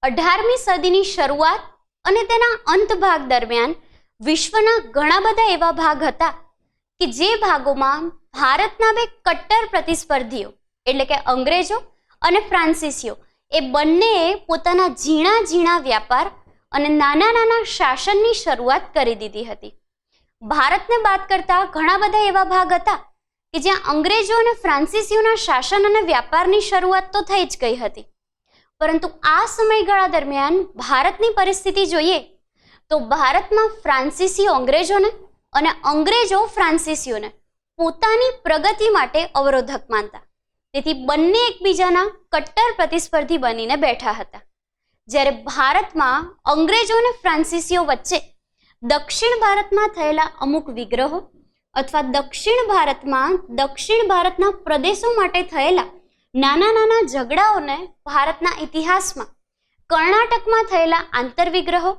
18મી સદીની શરૂઆત અને તેના અંત ભાગ દરમિયાન વિશ્વના ઘણા બધા એવા ભાગ હતા કે જે ભાગોમાં ભારતના બે કટ્ટર પ્રતિસ્પર્ધીઓ એટલે કે અંગ્રેજો અને ફ્રાન્સિસીઓ એ બંનેએ પોતાના ઝીણા ઝીણા વ્યાપાર અને નાના નાના શાસનની શરૂઆત કરી દીધી હતી. ભારતને બાદ કરતા ઘણા બધા એવા ભાગ હતા કે જ્યાં અંગ્રેજો અને ફ્રાન્સિસીઓના શાસન અને વ્યાપારની શરૂઆત તો થઈ જ ગઈ હતી, પરંતુ આ સમયગાળા દરમિયાન ભારતની પરિસ્થિતિ જોઈએ તો ભારતમાં ફ્રાન્સિસીઓ અંગ્રેજોને અને અંગ્રેજો ફ્રાન્સિસીઓને પોતાની પ્રગતિ માટે અવરોધક માનતા. તેથી બંને એકબીજાના કટ્ટર પ્રતિસ્પર્ધી બનીને બેઠા હતા. જ્યારે ભારતમાં અંગ્રેજો અને ફ્રાન્સિસીઓ વચ્ચે દક્ષિણ ભારતમાં થયેલા અમુક વિગ્રહો અથવા દક્ષિણ ભારતના પ્રદેશો માટે થયેલા નાના નાના ઝઘડાઓને ભારતના ઇતિહાસમાં કર્ણાટકમાં થયેલા આંતરવિગ્રહો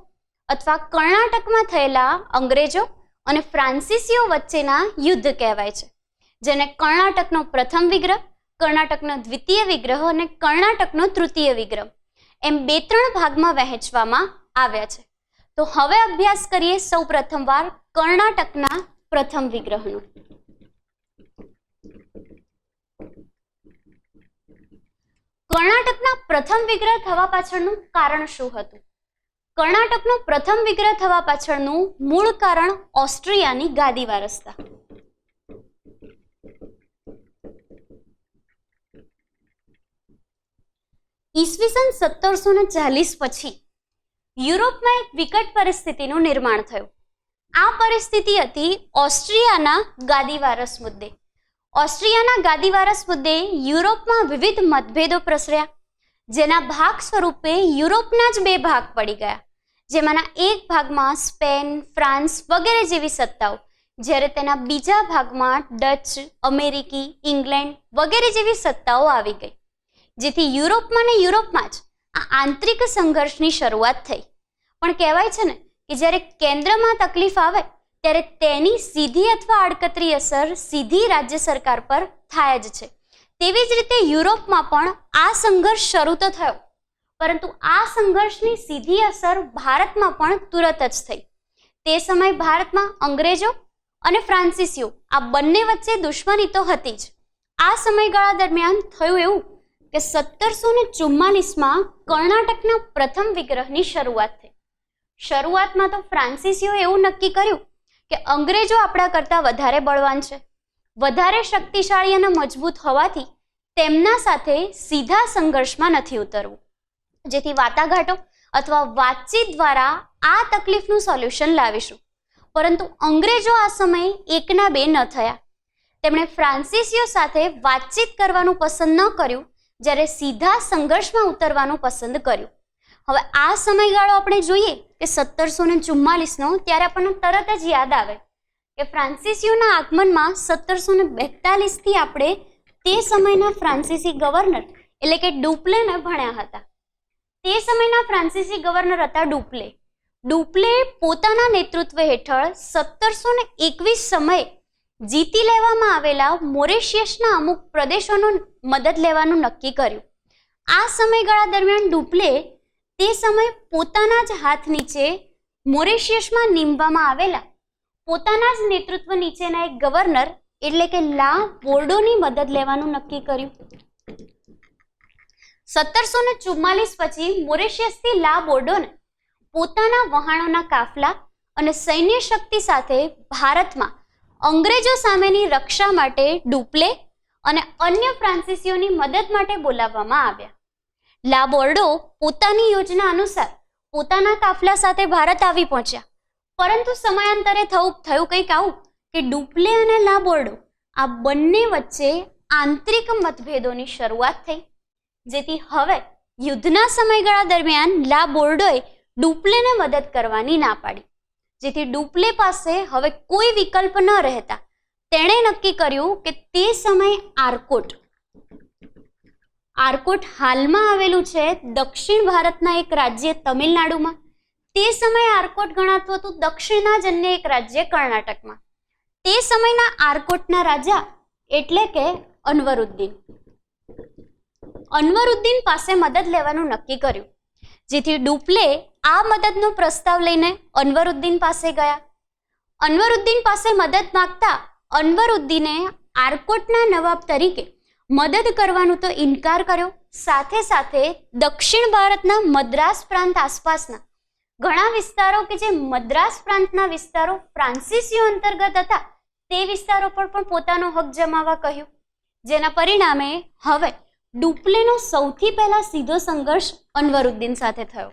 અથવા કર્ણાટકમાં થયેલા અંગ્રેજો અને ફ્રાન્સિસીઓ વચ્ચેના યુદ્ધ કહેવાય છે, જેને કર્ણાટકનો પ્રથમ વિગ્રહ, કર્ણાટકનો દ્વિતીય વિગ્રહ અને કર્ણાટકનો તૃતીય વિગ્રહ એમ 2-3 ભાગમાં વહેંચવામાં આવ્યા છે. તો હવે અભ્યાસ કરીએ સૌ પ્રથમવાર કર્ણાટકના પ્રથમ વિગ્રહનો. કર્ણાટકના પ્રથમ વિગ્રહ થવા પાછળનું કારણ શું હતું? કર્ણાટકનો પ્રથમ વિગ્રહ થવા પાછળનું મૂળ કારણ ઓસ્ટ્રિયાની ગાદી વારસતા. ઈસવીસન 1740 પછી યુરોપમાં એક વિકટ પરિસ્થિતિનું નિર્માણ થયું. આ પરિસ્થિતિ હતી ઓસ્ટ્રિયાના ગાદીવારસ મુદ્દે. ઓસ્ટ્રિયાના ગાદીવારસ મુદ્દે યુરોપમાં વિવિધ મતભેદો પ્રસર્યા, જેના ભાગ સ્વરૂપે યુરોપના જ 2 ભાગ પડી ગયા, જેમાંના એક ભાગમાં સ્પેન, ફ્રાન્સ વગેરે જેવી સત્તાઓ, જ્યારે તેના બીજા ભાગમાં ડચ, અમેરિકી, ઇંગ્લેન્ડ વગેરે જેવી સત્તાઓ આવી ગઈ, જેથી યુરોપમાં જ આ આંતરિક સંઘર્ષની શરૂઆત થઈ. પણ કહેવાય છે ને કે જ્યારે કેન્દ્રમાં તકલીફ આવે ત્યારે તેની સીધી અથવા આડકતરી અસર સીધી રાજ્ય સરકાર પર થાય જ છે. તેવી જ રીતે યુરોપમાં પણ આ સંઘર્ષ શરૂ તો થયો, પરંતુ આ સંઘર્ષની સીધી અસર ભારતમાં પણ તુરત જ થઈ. તે સમયે ભારતમાં અંગ્રેજો અને ફ્રાન્સિસીઓ આ બંને વચ્ચે દુશ્મની તો હતી જ. આ સમયગાળા દરમિયાન થયું એવું કે 1744માં કર્ણાટકના પ્રથમ વિગ્રહની શરૂઆત થઈ. શરૂઆતમાં તો ફ્રાન્સિસીઓએ એવું નક્કી કર્યું કે અંગ્રેજો આપણા કરતાં વધારે બળવાન છે, વધારે શક્તિશાળી અને મજબૂત હોવાથી તેમના સાથે સીધા સંઘર્ષમાં નથી ઉતરવું, જેથી વાટાઘાટો અથવા વાતચીત દ્વારા આ તકલીફનું સોલ્યુશન લાવીશું. પરંતુ અંગ્રેજો આ સમયે 1ના 2 ન થયા. તેમણે ફ્રાન્સિસીઓ સાથે વાતચીત કરવાનું પસંદ ન કર્યું, જ્યારે સીધા સંઘર્ષમાં ઉતરવાનું પસંદ કર્યું. હવે આ સમયગાળો આપણે જોઈએ કે 1744નો, ત્યારે આપણને તરત જ યાદ આવે કે ફ્રાન્સિસીઓના આગમનમાં 1742થી આપણે તે સમયના ફ્રાન્સીસી ગવર્નર એટલે કે ડુપ્લેને ભણ્યા હતા. તે સમયના ફ્રાન્સીસી ગવર્નર હતા ડુપ્લે પોતાના નેતૃત્વ હેઠળ 1721 સમયે જીતી લેવામાં આવેલા મોરેશિયસના અમુક પ્રદેશોનું મદદ લેવાનું નક્કી કર્યું. આ સમયગાળા દરમિયાન ડુપ્લે તે સમયે પોતાના જ હાથ નીચે મોરેશિયસમાં નીમવામાં આવેલા પોતાના જ નેતૃત્વ નીચેના એક ગવર્નર એટલે કે લા બોર્ડોની મદદ લેવાનું નક્કી કર્યું. 1744 પછી મોરેશિયસથી લા બોર્ડોને પોતાના વહાણોના કાફલા અને સૈન્ય શક્તિ સાથે ભારતમાં અંગ્રેજો સામેની રક્ષા માટે ડુપ્લે અને અન્ય ફ્રાન્સિસીઓની મદદ માટે બોલાવવામાં આવ્યા. લા બોર્ડો પોતાની યોજના અનુસાર પોતાના કાફલા સાથે ભારત આવી પહોંચ્યા, પરંતુ સમયાંતરે થયું કંઈક આવું કે ડુપ્લે અને લા બોર્ડો આ બંને વચ્ચે આંતરિક મતભેદોની શરૂઆત થઈ, જેથી હવે યુદ્ધના સમયગાળા દરમિયાન લા બોર્ડોએ ડુપ્લેને મદદ કરવાની ના પાડી, જેથી ડુપ્લે પાસે હવે કોઈ વિકલ્પ ન રહેતા તેણે નક્કી કર્યું કે તે સમયે આરકોટ હાલમાં આવેલું છે દક્ષિણ ભારતના એક રાજ્ય તમિલનાડુમાં. તે સમયે આરકોટ ગણાતું હતું દક્ષિણના જ અન્ય એક રાજ્ય કર્ણાટકમાં. તે સમયના આરકોટના રાજા એટલે કે અનવરુદ્દીન પાસે મદદ લેવાનું નક્કી કર્યું, જેથી ડુપ્લે આ મદદનો પ્રસ્તાવ લઈને અનવરુદ્દીન પાસે ગયા. અનવરુદ્દીન પાસે મદદ માંગતા અનવરુદ્દીને આરકોટના નવાબ તરીકે મદદ કરવાનું તો ઇનકાર કર્યો, સાથે સાથે દક્ષિણ ભારતના મદ્રાસ પ્રાંત આસપાસના ઘણા વિસ્તારો કે જે મદ્રાસ પ્રાંતના વિસ્તારો ફ્રાન્સિસીઓ અંતર્ગત હતા તે વિસ્તારો પર પણ પોતાનો હક જમાવવા કહ્યું, જેના પરિણામે હવે ડુપ્લેનો સૌથી પહેલા સીધો સંઘર્ષ અનવરુદ્દીન સાથે થયો.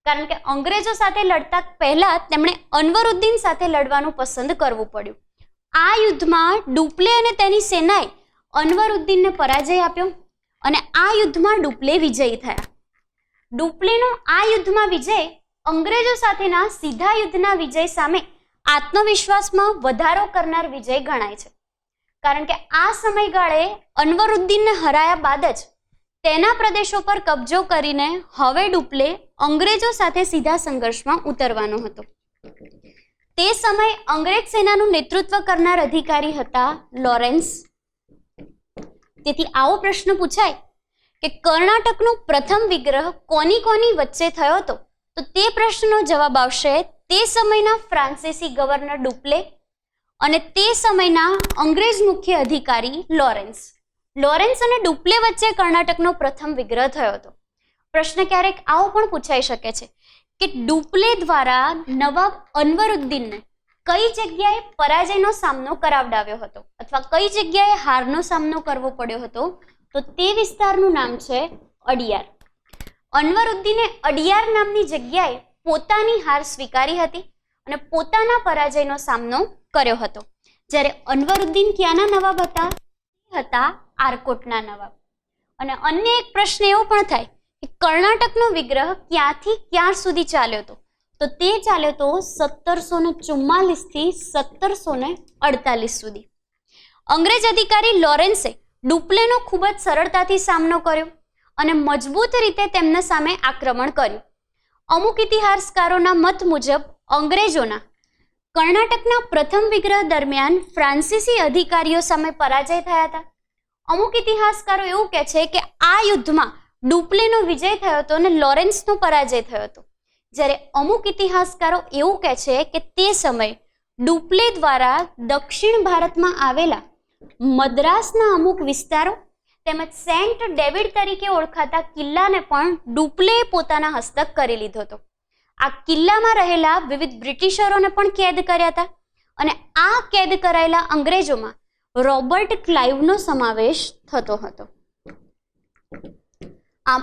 કારણ કે અંગ્રેજો સાથે લડતા પહેલા તેમણે અનવરુદ્દીન સાથે લડવાનું પસંદ કરવું પડ્યું. આ યુદ્ધમાં ડુપ્લે અને તેની સેનાએ અનવરુદ્દીનને પરાજય આપ્યો અને આ યુદ્ધમાં ડુપ્લે વિજયી થયા. ડુપ્લેનો આ યુદ્ધમાં વિજય અંગ્રેજો સાથેના સીધા યુદ્ધના વિજય સામે આત્મવિશ્વાસમાં વધારો કરનાર વિજય ગણાય છે. કારણ કે આ સમયગાળે અનવરુદ્દીનને હરાયા બાદ જ તેના પ્રદેશો પર કબજો કરીને હવે ડુપ્લે અંગ્રેજો સાથે સીધા સંઘર્ષમાં ઉતરવાનો હતો. તે સમયે અંગ્રેજ સેનાનું નેતૃત્વ કરનાર અધિકારી હતા લોરેન્સ. તેથી આવો પ્રશ્ન પૂછાય કે કર્ણાટકનો પ્રથમ વિગ્રહ કોની કોની વચ્ચે થયો હતો, તો તે પ્રશ્નનો જવાબ આવશે તે સમયના ફ્રાન્સીસી ગવર્નર ડુપ્લે અને તે સમયના અંગ્રેજ મુખ્ય અધિકારી લોરેન્સ. લોરેન્સ અને ડુપ્લે વચ્ચે કર્ણાટકનો પ્રથમ વિગ્રહ થયો હતો. પ્રશ્ન ક્યારેક આવો પણ પૂછાઈ શકે છે કે ડુપ્લે દ્વારા નવાબ અનવરુદ્દીનને કઈ જગ્યાએ પરાજયનો સામનો કરાવડાવ્યો હતો અથવા કઈ જગ્યાએ હારનો સામનો કરવો પડ્યો હતો, તો તે વિસ્તારનું નામ છે અડિયાર. અનવરુદ્દીને અડિયાર નામની જગ્યાએ પોતાની હાર સ્વીકારી હતી અને પોતાના પરાજયનો સામનો કર્યો હતો. જ્યારે અનવરુદ્દીન ક્યાંના નવાબ હતા? હતા આરકોટના નવાબ. અને અન્ય એક પ્રશ્ન એવો પણ થાય કે કર્ણાટકનો વિગ્રહ ક્યાંથી ક્યાં સુધી ચાલ્યો હતો, તો તે ચાલ્યો હતો 1744 થી 1748 સુધી. અંગ્રેજ અધિકારી લોરેન્સે ડુપ્લેનો ખૂબ જ સરળતાથી સામનો કર્યો અને મજબૂત રીતે તેમના સામે આક્રમણ કર્યું. અમુક ઇતિહાસકારોના મત મુજબ અંગ્રેજોના કર્ણાટકના પ્રથમ વિગ્રહ દરમિયાન ફ્રાન્સીસી અધિકારીઓ સામે પરાજય થયા હતા. અમુક ઇતિહાસકારો એવું કહે છે કે આ યુદ્ધમાં ડુપ્લેનો વિજય થયો હતો અને લોરેન્સનો પરાજય થયો હતો. જ્યારે અમુક ઇતિહાસકારો એવું કહે છે કે તે સમયે ડુપ્લે દ્વારા દક્ષિણ ભારતમાં આવેલા મદ્રાસના અમુક વિસ્તારો તેમજ સેન્ટ ડેવિડ તરીકે ઓળખાતા કિલ્લાને પણ ડુપ્લેએ પોતાના હસ્તક કરી લીધો હતો. આ કિલ્લામાં રહેલા વિવિધ બ્રિટિશરોને પણ કેદ કર્યા હતા અને આ કેદ કરાયેલા અંગ્રેજોમાં રોબર્ટ ક્લાઇવનો સમાવેશ થતો હતો. આમ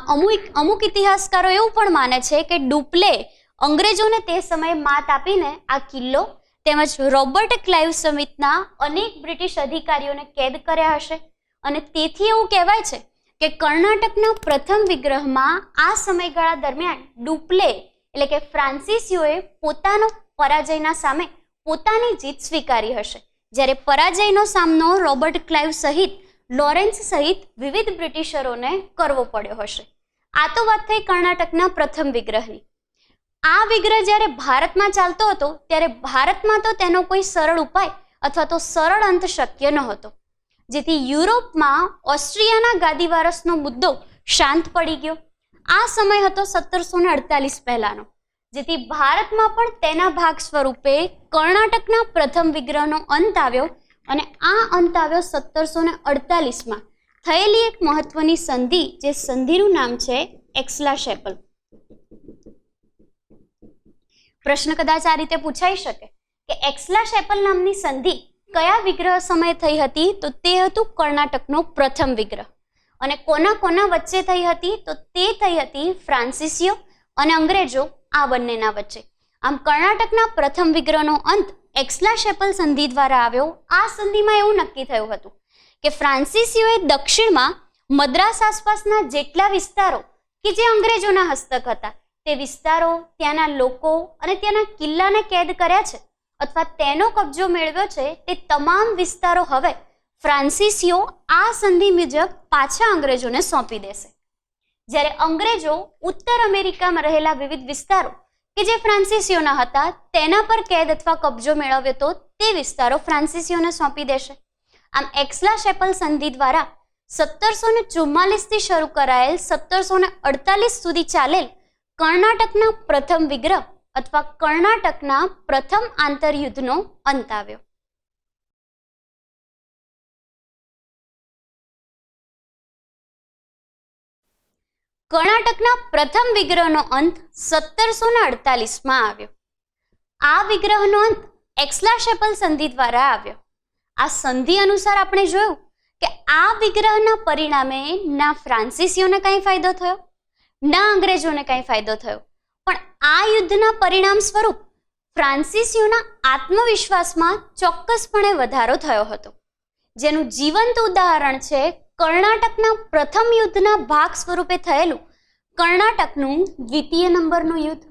અમુક ઇતિહાસકારો એવું પણ માને છે કે ડુપ્લે અંગ્રેજોને તે સમયે માત આપીને આ કિલ્લો તેમજ રોબર્ટ ક્લાઇવ સમિતના અનેક બ્રિટિશ અધિકારીઓને કેદ કર્યા હશે અને તેથી એવું કહેવાય છે કે કર્ણાટકના પ્રથમ વિગ્રહમાં આ સમયગાળા દરમિયાન ડુપ્લે એટલે કે ફ્રાન્સીસીઓએ પોતાનો પરાજયના સામે પોતાની જીત સ્વીકારી હશે, જ્યારે પરાજયનો સામનો રોબર્ટ ક્લાઇવ સહિત લોરેન્સ સહિત વિવિધ બ્રિટિશરોને કરવો પડ્યો હશે. આ તો વાત થઈ કર્ણાટકના પ્રથમ વિગ્રહની. આ વિગ્રહ જ્યારે ભારતમાં ચાલતો હતો ત્યારે ભારતમાં તો તેનો કોઈ સરળ ઉપાય અથવા તો સરળ અંત શક્ય ન હતો, જેથી યુરોપમાં ઓસ્ટ્રિયાના ગાદી વારસનો મુદ્દો શાંત પડી ગયો. આ સમય હતો 1748 પહેલાનો, જેથી ભારતમાં પણ તેના ભાગ સ્વરૂપે કર્ણાટકના પ્રથમ વિગ્રહનો અંત આવ્યો અને આ અંત આવ્યો 1748માં થયેલી એક મહત્વની સંધિ, જે સંધિનું નામ છે એક્સલા-શેપલ. પ્રશ્ન કદાચ આ રીતે પૂછાઈ શકે કે એક્સલા-શેપલ નામની સંધિ કયા વિગ્રહ સમયે થઈ હતી, તો તે હતું કર્ણાટકનો પ્રથમ વિગ્રહ. અને કોના કોના વચ્ચે થઈ હતી, તો તે થઈ હતી ફ્રાન્સીસીઓ અને અંગ્રેજો આ બંનેના વચ્ચે. આમ કર્ણાટકના પ્રથમ વિગ્રહનો અંત એક્સલા-શેપલ સંધિ દ્વારા આવ્યો. આ સંધિમાં એવું નક્કી થયું હતું કે ફ્રાન્સીસીઓએ દક્ષિણમાં મદ્રાસ આસપાસના જેટલા વિસ્તારો કે જે અંગ્રેજોના હસ્તક હતા તે વિસ્તારો, ત્યાંના લોકો અને ત્યાંના કિલ્લાને કેદ કર્યા છે અથવા તેનો કબજો મેળવ્યો છે, તે તમામ વિસ્તારો હવે ફ્રાન્સીસીઓ આ સંધિ મુજબ પાછા અંગ્રેજોને સોંપી દેશે. જ્યારે અંગ્રેજો ઉત્તર અમેરિકામાં રહેલા વિવિધ વિસ્તારો કે જે ફ્રાન્સીસીઓના હતા તેના પર કેદ અથવા કબજો મેળવ્યો તો તે વિસ્તારો ફ્રાન્સીસીઓને સોંપી દેશે. આમ એક્સલા-શેપલ સંધિ દ્વારા 1744 થી શરૂ કરાયેલ 1748 સુધી ચાલેલ કર્ણાટકના પ્રથમ વિગ્રહ અથવા કર્ણાટકના પ્રથમ આંતરયુદ્ધનો અંત આવ્યો? કર્ણાટકના પ્રથમ વિગ્રહનો અંત 1748માં આવ્યો. આ વિગ્રહનો અંત એક્સલા-શેપલ સંધિ દ્વારા આવ્યો. આ સંધિ અનુસાર આપણે જોયું કે આ વિગ્રહના પરિણામે ના ફ્રાન્સિસીઓને કંઈ ફાયદો થયો, ના અંગ્રેજોને કંઈ ફાયદો થયો, પણ આ યુદ્ધના પરિણામ સ્વરૂપ ફ્રાન્સિસીઓના આત્મવિશ્વાસમાં ચોક્કસપણે વધારો થયો હતો, જેનું જીવંત ઉદાહરણ છે કર્ણાટકના પ્રથમ યુદ્ધના ભાગ સ્વરૂપે થયેલું કર્ણાટકનું દ્વિતીય નંબરનું યુદ્ધ.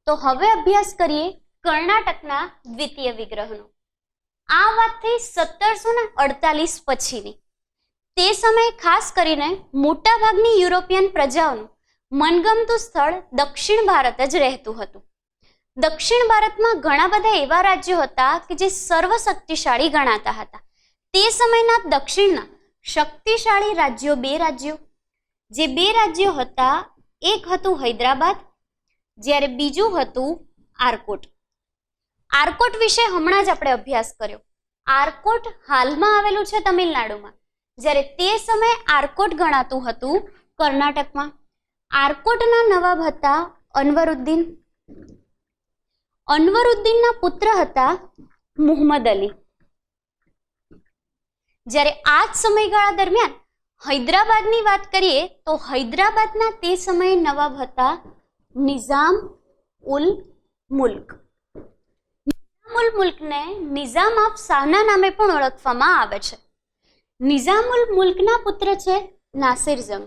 તો હવે અભ્યાસ કરીએ કર્ણાટકના દ્વિતીય વિગ્રહનો. આ વાત થઈ 1748 પછીની. તે સમયે ખાસ કરીને મોટાભાગની યુરોપિયન પ્રજાઓનું મનગમતું સ્થળ દક્ષિણ ભારત જ રહેતું હતું. દક્ષિણ ભારતમાં ઘણા બધા એવા રાજ્યો હતા કે જે સર્વશક્તિશાળી ગણાતા હતા. તે સમયના દક્ષિણના શક્તિશાળી રાજ્યો, બે રાજ્યો, જે બે રાજ્યો હતા, એક હતું હૈદરાબાદ, જ્યારે બીજું હતું આરકોટ. આરકોટ વિશે હમણાં જ આપણે અભ્યાસ કર્યો. આરકોટ હાલમાં આવેલું છે તમિલનાડુમાં, જ્યારે તે સમયે આરકોટ ગણાતું હતું કર્ણાટકમાં. આરકોટના નવાબ હતા અનવરુદ્દીન. અનવરુદ્દીનના પુત્ર હતા મુહમ્મદ અલી. જ્યારે આ જ સમયગાળા દરમિયાન હૈદરાબાદની વાત કરીએ તો હૈદરાબાદના તે સમયે નવાબ હતા નિઝામ ઉલ મુલ્ક. નિઝામ ઉલ મુલ્કને નિઝામ ઓફ શાહના નામે પણ ઓળખવામાં આવે છે. નિઝામ ઉલ મુલ્કના પુત્ર છે નાસિર જંગ,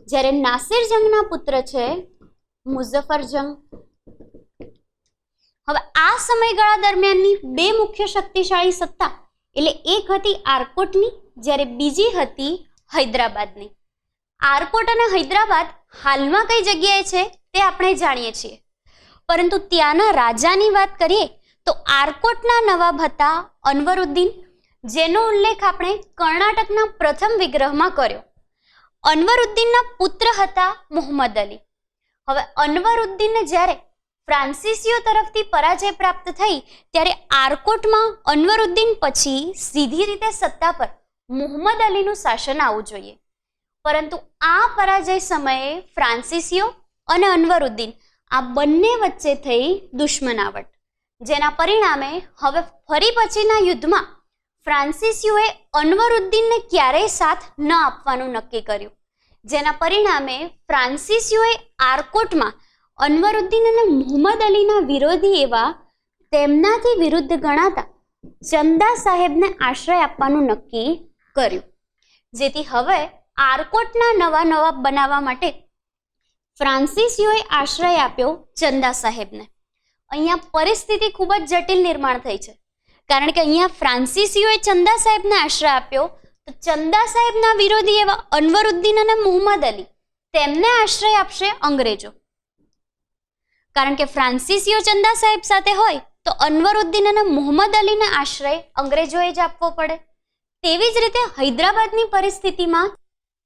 જ્યારે નાસિર જંગના પુત્ર છે મુઝફ્ફર જંગ. હવે આ સમયગાળા દરમિયાનની બે મુખ્ય શક્તિશાળી સત્તા એટલે એક હતી આરકોટની, જ્યારે બીજી હતી હૈદરાબાદની. આરકોટ અને હૈદરાબાદ હાલમાં કઈ જગ્યાએ છે તે આપણે જાણીએ છીએ, પરંતુ ત્યાંના રાજાની વાત કરીએ તો આરકોટના નવાબ હતા અનવરુદ્દીન, જેનો ઉલ્લેખ આપણે કર્ણાટકના પ્રથમ વિગ્રહમાં કર્યો. અનવરુદ્દીનના પુત્ર હતા મુહમ્મદ અલી. હવે અનવરુદ્દીનને જ્યારે ફ્રાન્સિસીઓ તરફથી પરાજય પ્રાપ્ત થઈ ત્યારે આરકોટમાં અનવરુદ્દીન પછી સીધી રીતે સત્તા પર મુહમ્મદ અલીનું શાસન આવવું જોઈએ, પરંતુ આ પરાજય સમયે ફ્રાન્સિસીઓ અને અનવરુદ્દીન આ બંને વચ્ચે થઈ દુશ્મનાવટ, જેના પરિણામે હવે ફરી પછીના યુદ્ધમાં ફ્રાન્સિસીઓએ અનવરુદ્દીનને ક્યારેય સાથ ન આપવાનું નક્કી કર્યું, જેના પરિણામે ફ્રાન્સિસીઓએ આરકોટમાં અનવરુદ્દીન અને મુહમ્મદ અલીના વિરોધી એવા તેમનાથી વિરુદ્ધ ગણાતા ચંદા સાહેબને આશ્રય આપવાનું નક્કી કર્યું, જેથી હવે આરકોટના નવા નવાબ બનાવવા માટે ફ્રાન્સિસીઓએ આશ્રય આપ્યો ચંદા સાહેબને. અહીંયા પરિસ્થિતિ ખૂબ જ જટિલ નિર્માણ થઈ છે, કારણ કે અહીંયા ફ્રાન્સિસીઓએ ચંદા સાહેબને આશ્રય આપ્યો તો ચંદા સાહેબના વિરોધી એવા અનવરુદ્દીન અને મુહમ્મદ અલી તેમને આશ્રય આપશે અંગ્રેજો, કારણ કે ફ્રાન્સિસીઓ ચંદા સાહેબ સાથે હોય તો અનવરુદ્દીન અને મુહમ્મદ અલીને આશ્રય અંગ્રેજોએ જ આપવો પડે. તેવી જ રીતે હૈદરાબાદની પરિસ્થિતિમાં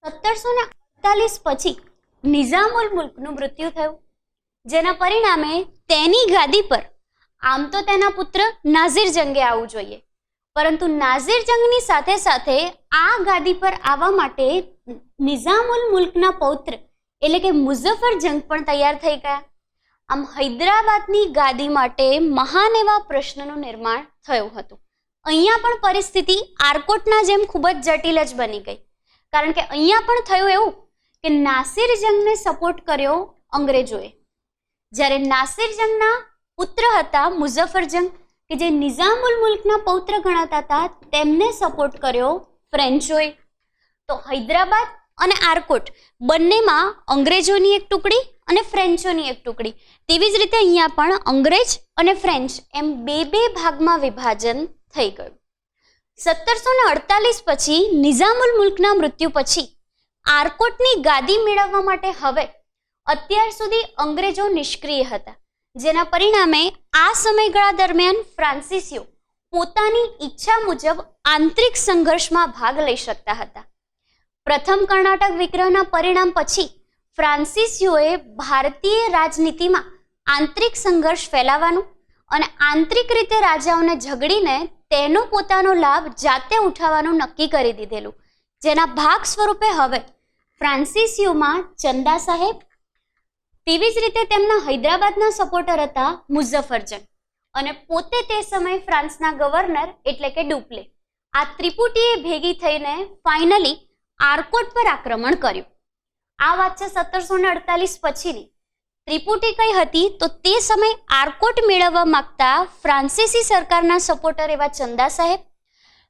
1748 પછી નિઝામ ઉલ મુલ્કનું મૃત્યુ થયું, જેના પરિણામે તેની ગાદી પર આમ તો તેના પુત્ર નાઝિર જંગે આવવું જોઈએ, પરંતુ નાઝિર જંગની સાથે સાથે આ ગાદી પર આવવા માટે નિઝામ ઉલ મુલ્કના પૌત્ર એટલે કે મુઝફ્ફર જંગ પણ તૈયાર થઈ ગયા. આમ હૈદરાબાદની ગાદી માટે મહાન એવા પ્રશ્નનું નિર્માણ થયું હતું. અહીંયા પણ પરિસ્થિતિ આરકોટના જેમ ખૂબ જ જટિલ જ બની ગઈ, કારણ કે અહીંયા પણ થયું એવું કે નાસિર જંગને સપોર્ટ કર્યો અંગ્રેજોએ, જ્યારે નાસિર જંગના પુત્ર હતા મુઝફ્ફર જંગ કે જે નિઝામ ઉલ મુલ્કના પૌત્ર ગણાતા હતા, તેમને સપોર્ટ કર્યો ફ્રેન્ચોએ. તો હૈદરાબાદ અને આરકોટ બંનેમાં અંગ્રેજોની એક ટુકડી અને ફ્રેન્ચોની એક ટુકડી, તેવી જ રીતે અહીંયા પણ અંગ્રેજ અને ફ્રેન્ચ એમ બે બે ભાગમાં વિભાજન થઈ ગયું. 1748 પછી નિઝામ ઉલ મુલ્કના મૃત્યુ પછી આરકોટની ગાદી મેળવવા માટે હવે અત્યાર સુધી અંગ્રેજો નિષ્ક્રિય હતા, જેના પરિણામે આ સમયગાળા દરમિયાન ફ્રાન્સિસીઓ પોતાની ઈચ્છા મુજબ આંતરિક સંઘર્ષમાં ભાગ લઈ શકતા હતા. પ્રથમ કર્ણાટક વિગ્રહના પરિણામ પછી ફ્રાન્સિસીઓએ ભારતીય રાજનીતિમાં આંતરિક સંઘર્ષ ફેલાવવાનું અને આંતરિક રીતે રાજાઓને ઝઘડીને તેનો પોતાનો લાભ જાતે ઉઠાવવાનું નક્કી કરી દીધેલું, જેના ભાગ સ્વરૂપે હવે ફ્રાન્સિસીઓમાં ચંદા સાહેબ, તેવી જ રીતે તેમના હૈદરાબાદના સપોર્ટર હતા મુઝફ્ફરજંગ અને પોતે તે સમયે ફ્રાન્સના ગવર્નર એટલે કે ડુપ્લે, આ ત્રિપુટીએ ભેગી થઈને ફાઇનલી આરકોટ પર આક્રમણ કર્યું. આ વાત છે 1748 પછીની. ત્રિપુટી કઈ હતી તો તે સમયે આરકોટ મેળવવા માંગતા ફ્રાન્સીસી સરકારના સપોર્ટર એવા ચંદા સાહેબ,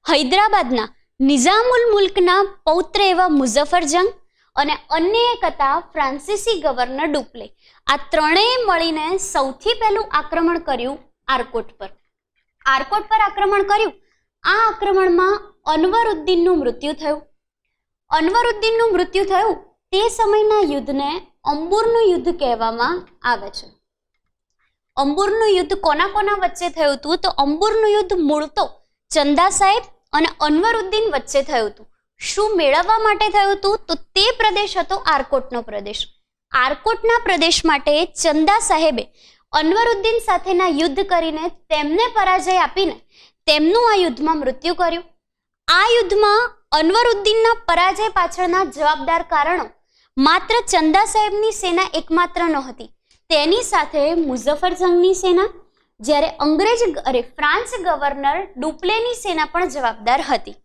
હૈદરાબાદના નિઝામુલ મુલ્કના પૌત્ર એવા મુઝફ્ફરજંગ અને અન્ય એક હતા ફ્રાન્સીસી ગવર્નર ડુપ્લે. આ ત્રણેય મળીને સૌથી પહેલું આક્રમણ કર્યું આરકોટ પર. આરકોટ પર આક્રમણ કર્યું. આ આક્રમણમાં અનવરુદ્દીનનું મૃત્યુ થયું. અનવરુદ્દીનનું મૃત્યુ થયું તે સમયના યુદ્ધને અંબુરનું યુદ્ધ કહેવામાં આવે છે. અંબુરનું યુદ્ધ કોના કોના વચ્ચે થયું હતું તો અંબુરનું યુદ્ધ મૂળ તો ચંદા સાહેબ અને અનવરુદ્દીન વચ્ચે થયું હતું. શું મેળવવા માટે થયું હતું તો તે પ્રદેશ હતો આરકોટનો પ્રદેશ. આરકોટના પ્રદેશ માટે ચંદા સાહેબે અનવરુદ્દીન સાથેના યુદ્ધ કરીને તેમને પરાજય આપીને તેમનું આ યુદ્ધમાં મૃત્યુ કર્યું. આ યુદ્ધમાં અનવરુદ્દીનના પરાજય પાછળના જવાબદાર કારણો માત્ર ચંદા સાહેબની સેના એકમાત્ર નહોતી, તેની સાથે મુઝફ્ફરજંગની સેના, જ્યારે ફ્રાન્સ ગવર્નર ડુપ્લેની સેના પણ જવાબદાર હતી.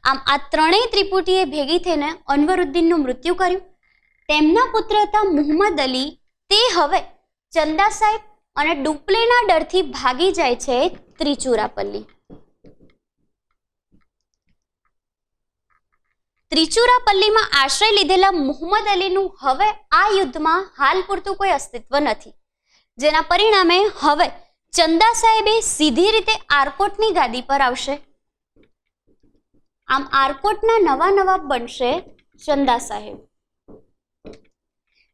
આમ આ ત્રણેય ત્રિપુટીએ ભેગી થઈને અનવરુદ્દીનનું મૃત્યુ કર્યું. તેમના પુત્ર હતા મુહમ્મદ અલી. તે હવે ચંદા સાહેબ અને ડુપ્લેના ડરથી ભાગી જાય છે ત્રિચુરાપલ્લી. ત્રિચુરાપલ્લીમાં આશ્રય લીધેલા મુહમ્મદ અલીનું હવે આ યુદ્ધમાં હાલ પૂરતું કોઈ અસ્તિત્વ નથી, જેના પરિણામે હવે ચંદા સાહેબે સીધી રીતે આરકોટની ગાદી પર આવશે. આમ આરકોટના નવા નવાબ બનશે ચંદા સાહેબ.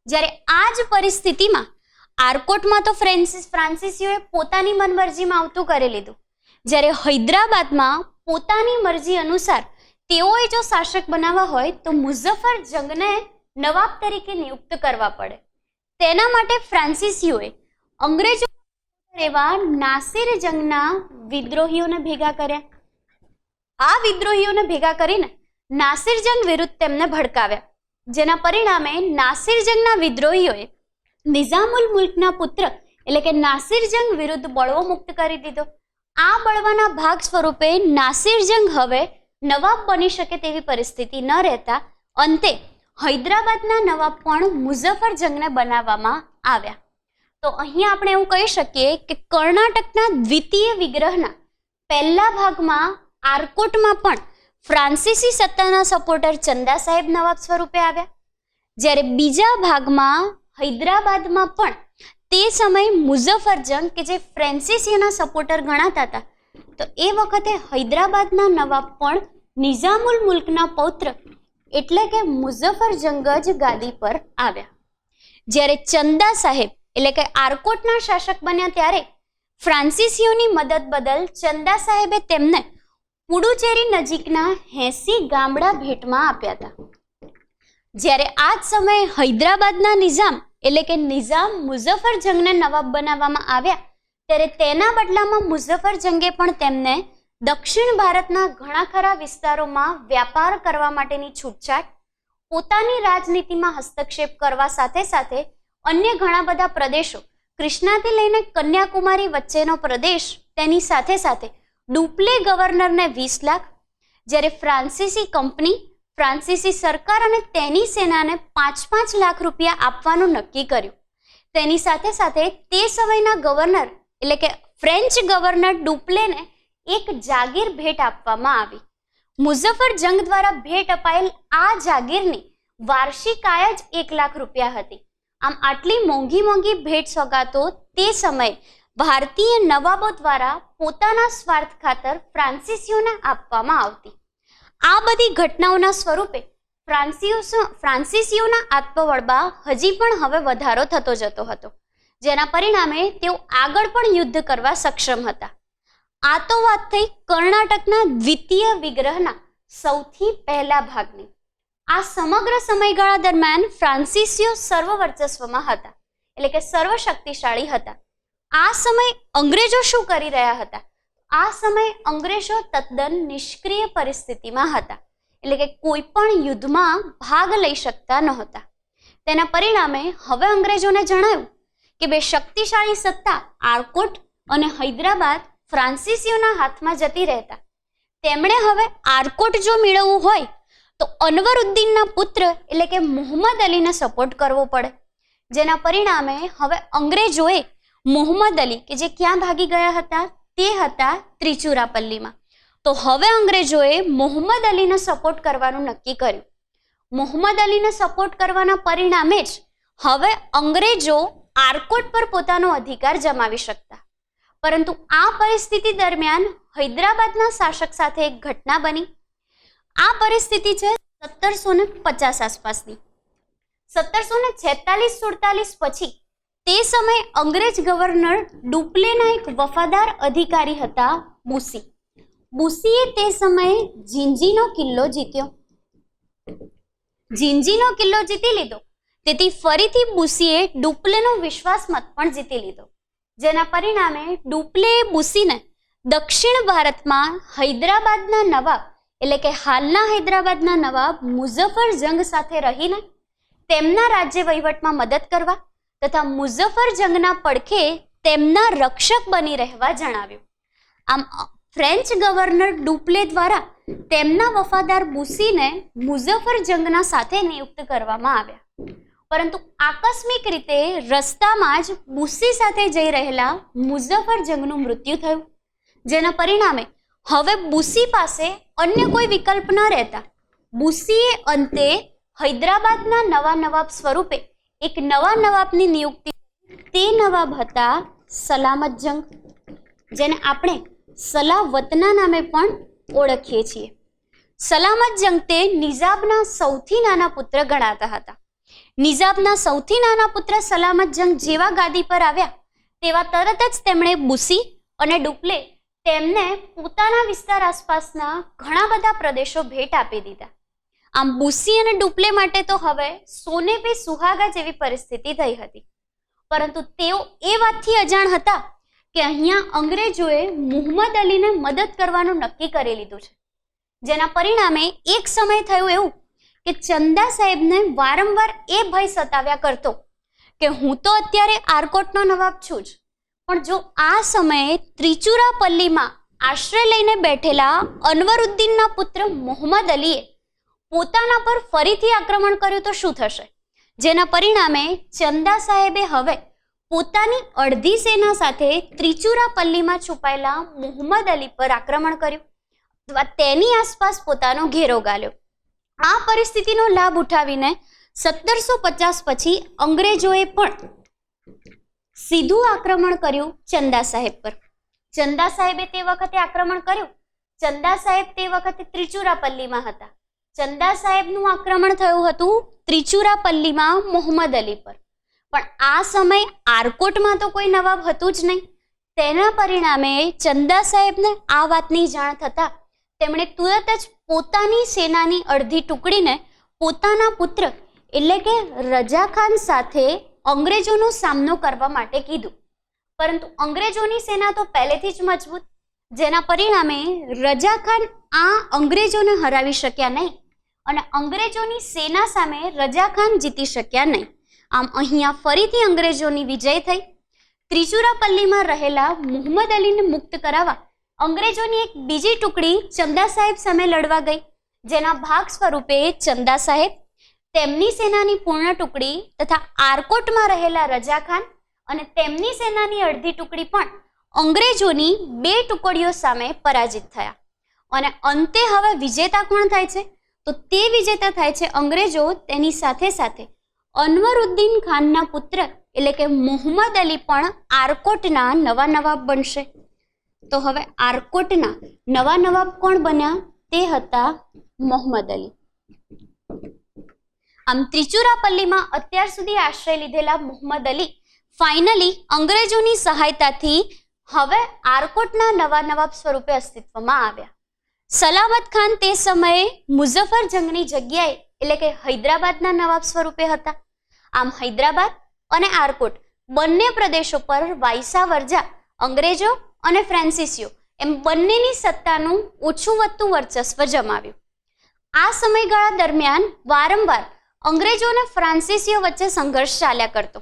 જ્યારે આ જ પરિસ્થિતિમાં આરકોટમાં તો ફ્રાન્સિસીઓએ પોતાની મનમરજીમાં આવતું કરી લીધું, જ્યારે હૈદરાબાદમાં પોતાની મરજી અનુસાર તેઓએ જો શાસક બનાવવા હોય તો મુઝફ્ફરજંગને નવાબ તરીકે નિયુક્ત કરવા પડે. તેના માટે ફ્રાન્સિસીઓએ અંગ્રેજો એવા નાસિરજંગના વિદ્રોહીઓને ભેગા કર્યા. આ વિદ્રોહીઓને ભેગા કરીને નાસિરજંગ વિરુદ્ધ તેમને ભડકાવ્યા, જેના પરિણામે નાસિરજંગના વિદ્રોહીઓએ નિઝામુલ મુલ્કના પુત્ર એટલે કે નાસિરજંગ વિરુદ્ધ બળવો મુક્ત કરી દીધો. આ બળવાના ભાગ સ્વરૂપે નાસિરજંગ હવે નવાબ બની શકે તેવી પરિસ્થિતિ ન રહેતા અંતે હૈદરાબાદના નવાબ પણ મુઝફ્ફરજંગને બનાવવામાં આવ્યા. તો અહીંયા આપણે એવું કહી શકીએ કે કર્ણાટકના દ્વિતીય વિગ્રહના પહેલા ભાગમાં આરકોટમાં પણ ફ્રાન્સીસી સત્તાના સપોર્ટર ચંદા સાહેબ નવાબ સ્વરૂપે આવ્યા, જ્યારે બીજા ભાગમાં હૈદરાબાદમાં પણ તે સમયે મુઝફ્ફરજંગ કે જે ફ્રાન્સીસીના સપોર્ટર ગણાતા હતા, તો એ વખતે હૈદરાબાદના નવાબ પણ નિઝામુલ મુલ્કના પૌત્ર એટલે કે મુઝફ્ફરજંગ જ ગાદી પર આવ્યા. જ્યારે ચંદા સાહેબ એટલે કે આરકોટના શાસક બન્યા ત્યારે ફ્રાન્સિસીઓની મદદ બદલ ચંદા સાહેબે તેમને પુડુચેરી નજીકના 80 ગામડા ભેટમાં આપ્યા હતા. જ્યારે આ જ સમયે હૈદરાબાદના નિઝામ એટલે કે નિઝામ મુઝફ્ફરજંગને નવાબ બનાવવામાં આવ્યા, ત્યારે તેના બદલામાં મુઝફ્ફરજંગે પણ તેમને દક્ષિણ ભારતના ઘણા ખરા વિસ્તારોમાં વ્યાપાર કરવા માટેની છૂટછાટ, પોતાની રાજનીતિમાં હસ્તક્ષેપ કરવા સાથે સાથે અન્ય ઘણા બધા પ્રદેશો, કૃષ્ણાથી લઈને કન્યાકુમારી વચ્ચેનો પ્રદેશ, તેની સાથે સાથે ડુપ્લે ગવર્નરને 20 લાખ, જ્યારે ફ્રાન્સીસી કંપની, ફ્રાન્સીસી સરકાર અને તેની સેનાને 5-5 લાખ રૂપિયા આપવાનું નક્કી કર્યું. તેની સાથે સાથે તે સમયના ગવર્નર એટલે કે ફ્રેન્ચ ગવર્નર ડુપ્લેને એક જાગીર ભેટ આપવામાં આવી. મુઝફ્ફરજંગ દ્વારા ભેટ અપાયેલ આ જાગીરની વાર્ષિક આય જ 1 લાખ રૂપિયા હતી. આમ આટલી મોંઘી ભેટ સોગાતો તે સમયે ભારતીય નવાબો દ્વારા પોતાના સ્વાર્થ ખાતર ફ્રાન્સિસીઓને આપવામાં આવતી. આ બધી ઘટનાઓના સ્વરૂપે ફ્રાન્સિસીઓના આત્મબળમાં હજી પણ હવે વધારો થતો જતો હતો, જેના પરિણામે તેઓ આગળ પણ યુદ્ધ કરવા સક્ષમ હતા. આ તો વાત થઈ કર્ણાટકના દ્વિતીય વિગ્રહના સૌથી પહેલા ભાગની. આ સમગ્ર સમયગાળા દરમિયાન ફ્રાન્સિસીઓ સર્વ વર્ચસ્વમાં હતા, એટલે કે સર્વશક્તિશાળી હતા. આ સમય અંગ્રેજો શું કરી રહ્યા હતા? આ સમયે અંગ્રેજો તદ્દન નિષ્ક્રિય પરિસ્થિતિમાં હતા, એટલે કે કોઈ પણ યુદ્ધમાં ભાગ લઈ શકતા નહોતા. તેના પરિણામે હવે અંગ્રેજોને જણાયું કે બે શક્તિશાળી સત્તા આર્કોટ અને હૈદરાબાદ ફ્રાન્સિસીઓના હાથમાં જતી રહેતા. તેમણે હવે આર્કોટ જો મેળવવું હોય તો અનવરુદ્દીનના પુત્ર એટલે કે મોહમ્મદ અલીને સપોર્ટ કરવો પડે. જેના પરિણામે હવે અંગ્રેજોએ મોહમ્મદ અલી કે જે ક્યાં ભાગી ગયા હતા તે હતા ત્રિચુરાપલ્લીમાં. તો હવે અંગ્રેજોએ મોહમ્મદ અલીને સપોર્ટ કરવાનું નક્કી કર્યું. મોહમ્મદ અલીને સપોર્ટ કરવાના પરિણામે જ હવે અંગ્રેજો આર્કોટ પર પોતાનો અધિકાર જમાવી શકતા. પરંતુ આ પરિસ્થિતિ દરમિયાન હૈદરાબાદના શાસક સાથે એક ઘટના બની. આ પરિસ્થિતિ છે 1750 આસપાસની. 1746-47 પછી તે સમયે અંગ્રેજ ગવર્નર ડુપ્લેના એક વફાદાર અધિકારી હતા બુસી. બુસીએ તે સમયે ઝીંઝીનો કિલ્લો જીત્યો. ઝીંઝીનો કિલ્લો જીતી લીધો, તેથી ફરીથી બુસીએ ડુપ્લેનો વિશ્વાસ મત પણ જીતી લીધો. જેના પરિણામે ડુપ્લેએ બુસીને દક્ષિણ ભારતમાં હૈદરાબાદના નવાબ એટલે કે હાલના હૈદરાબાદના નવાબ મુઝફ્ફરજંગ સાથે રહીને તેમના રાજ્ય વહીવટમાં મદદ કરવા તથા મુઝફ્ફરજંગના પડખે તેમના રક્ષક બની રહેવા જણાવ્યું. આમ ફ્રેન્ચ ગવર્નર ડુપ્લે દ્વારા તેમના વફાદાર બુસીને મુઝફ્ફરજંગના સાથે નિયુક્ત કરવામાં આવ્યા. પરંતુ આકસ્મિક રીતે રસ્તામાં જ બુસી સાથે જઈ રહેલા મુઝફ્ફરજંગનું મૃત્યુ થયું. જેના પરિણામે હવે બુસી પાસે અન્ય કોઈ વિકલ્પ ન રહેતા બુસીએ અંતે હૈદરાબાદના નવા નવાબ સ્વરૂપે એક નવા નવાબની નિયુક્તિ. તે નવાબ હતા સલામત જંગ, જેને આપણે સલાવતના નામે પણ ઓળખીએ છીએ. સલામત જંગ તે નિઝામના સૌથી નાના પુત્ર ગણાતા હતા. નિઝામના સૌથી નાના પુત્ર સલામત જંગ જેવા ગાદી પર આવ્યા તેવા તરત જ તેમણે બુસી અને ડુપ્લે તેમને પોતાના વિસ્તાર આસપાસના ઘણા બધા પ્રદેશો ભેટ આપી દીધા. આમ બુસી અને ડુપ્લે માટે તો હવે સોને પે સુહાગા જેવી પરિસ્થિતિ થઈ હતી. પરંતુ તેઓ એ વાતથી અજાણ હતા કે અહીંયા અંગ્રેજોએ મુહમ્મદ અલીને મદદ કરવાનું નક્કી કરી લીધું છે. જેના પરિણામે એક સમય થયું એવું કે ચંદા સાહેબને વારંવાર એ ભય સતાવ્યા કરતો કે હું તો અત્યારે આર્કોટનો નવાબ છું જ, પણ જો આ સમયે ત્રિચુરાપલ્લીમાં આશ્રય લઈને બેઠેલા અનવરુદ્દીનના પુત્ર મોહમ્મદ અલીએ પોતાના પર ફરીથી આક્રમણ કર્યું તો શું થશે? જેના પરિણામે ચંદા સાહેબે હવે પોતાની અડધી સેના સાથે ત્રિચુરાપલ્લીમાં છુપાયેલા મોહમ્મદ અલી પર આક્રમણ કર્યું અથવા તેની આસપાસ પોતાનો ઘેરો ગાળ્યો. આ પરિસ્થિતિનો લાભ ઉઠાવીને 1750 પછી અંગ્રેજોએ પણ સીધું આક્રમણ કર્યું ચંદા સાહેબ પર. ચંદા સાહેબે તે વખતે આક્રમણ કર્યું. ચંદા સાહેબ તે વખતે ત્રિચુરાપલ્લીમાં હતા. ચંદા સાહેબનું આક્રમણ થયું હતું ત્રિચુરાપલ્લીમાં મોહમ્મદ અલી પર. પણ આ સમય આર્કોટમાં તો કોઈ નવાબ હતું જ નહીં. તેના પરિણામે ચંદા સાહેબને આ વાતની જાણ થતાં તેમણે તુરત જ પોતાની સેનાની અડધી ટુકડીને પોતાના પુત્ર એટલે કે રજા ખાન સાથે અંગ્રેજોનો સામનો કરવા માટે કીધું. પરંતુ અંગ્રેજોની સેના તો પહેલેથી જ મજબૂત, જેના પરિણામે રજા ખાન આ અંગ્રેજોને હરાવી શક્યા નહીં અને અંગ્રેજોની સેના સામે રજા ખાન જીતી શક્યા નહીં. આમ અહીંયા ફરીથી અંગ્રેજોની વિજય થઈ. ત્રિચુરાપલ્લીમાં રહેલા મુહમ્મદ અલીને મુક્ત કરાવવા અંગ્રેજોની એક બીજી ટુકડી ચંદા સાહેબ સામે લડવા ગઈ, જેના ભાગ સ્વરૂપે ચંદા સાહેબ, તેમની સેનાની પૂર્ણ ટુકડી તથા આર્કોટમાં રહેલા રજા ખાન અને તેમની સેનાની અડધી ટુકડી પણ અંગ્રેજોની બે ટુકડીઓ સામે પરાજિત થયા. અને અંતે હવે વિજેતા કોણ થાય છે? તો તે વિજેતા થાય છે અંગ્રેજો. તેની સાથે સાથે અનવરુદ્દીન ખાનના પુત્ર એટલે કે મોહમ્મદ અલી પણ આર્કોટના નવા નવાબ બનશે. તો હવે આર્કોટના નવા નવાબ કોણ બન્યા? તે હતા મોહમ્મદ અલી. આમ ત્રિચુરાપલ્લીમાં અત્યાર સુધી આશ્રય લીધેલા મોહમ્મદ અલી ફાઇનલી અંગ્રેજોની સહાયતાથી હવે આર્કોટના નવા નવાબ સ્વરૂપે અસ્તિત્વમાં આવ્યા. સલામત ખાન તે સમયે મુઝફ્ફરજંગની જગ્યાએ એટલે કે હૈદરાબાદના નવાબ સ્વરૂપે હતા. આમ હૈદરાબાદ અને આરકોટ બંને પ્રદેશો પર વાયસાવર્જા અંગ્રેજો અને ફ્રાન્સિસીઓ એમ બંનેની સત્તાનું ઓછું વધતું વર્ચસ્વ જમાવ્યું. આ સમયગાળા દરમિયાન વારંવાર અંગ્રેજો અને ફ્રાન્સિસીઓ વચ્ચે સંઘર્ષ ચાલ્યા કરતો.